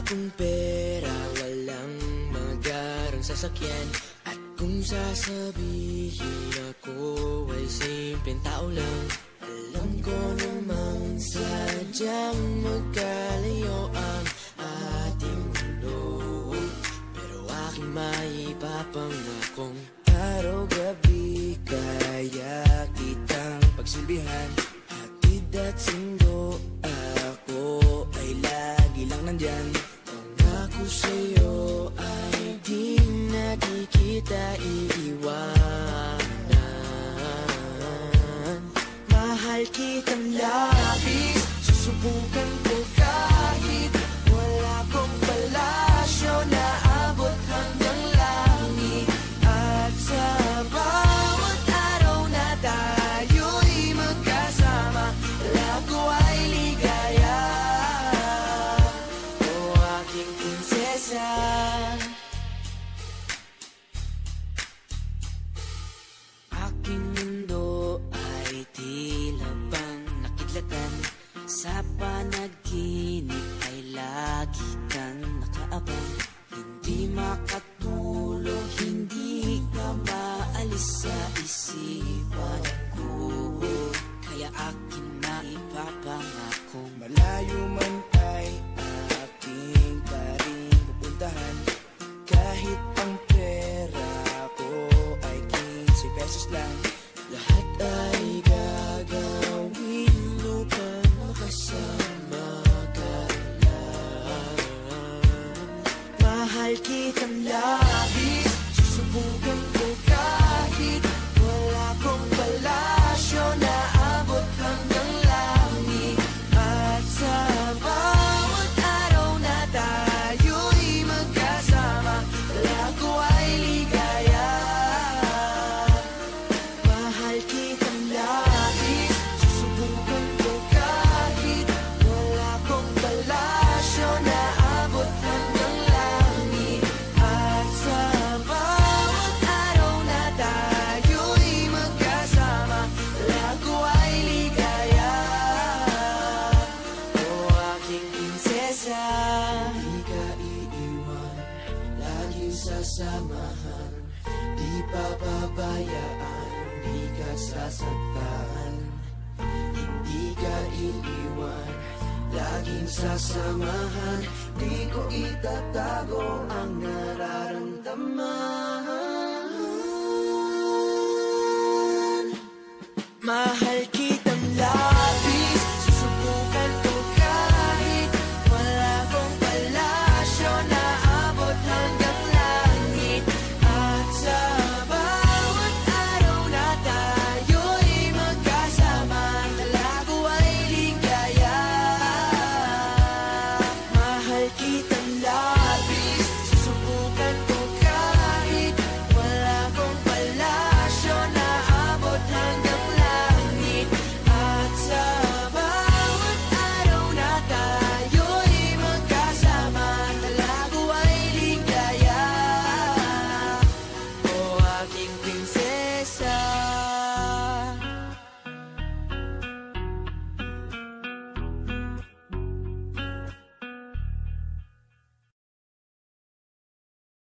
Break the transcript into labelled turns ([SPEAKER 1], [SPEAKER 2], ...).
[SPEAKER 1] akong pera, walang magarang sasakyan. At kung sasabihin ako ay simpleng tao lang, alam ko namang sadyang magkalayo ang ating mundo. Pero aking maipapangakong araw-gabi kaya kitang pagsilbihan. Hatid at sundo, ako ay lagi lang nandyan. Pangako sa'yo ay di na di kita iiwanan. Mahal kitang labis, susubukan ko kahit wala kong palasyo na abot hanggang langit. At sa bawat araw na tayo'y magkasama, lago ay ligaya. O aking prinsesa, aking mundo ay tila bang nakidlatan. Sa panaginip ay lagi kang nakaabang. Hindi makatulog, hindi ka maalis sa isipan ko. Kaya akin maipapangakong malayo man ay aking pa rin pupuntahan. Kahit ang pera ko ay 15 pesos lang, lahat ay gagawin upang makasama ka lang. Mahal kitang labis, susubukan ko kahit wala kong palasyo na abot hanggang langit. At sa bawat araw na tayo'y magkasama, lago ay ligaya. Mahal kitang labis, susubukan ko kahit wala kong palasyo na abot hanggang langit. At sa bawat araw na tayo'y magkasama, lago ay ligaya. O aking prinsesa, di ka iiwan, laging sasamahan. Di papabayaan, di ka sasaktan. Hindi ka iiwan, laging sasamahan. Di ko itatago ang nararamdaman.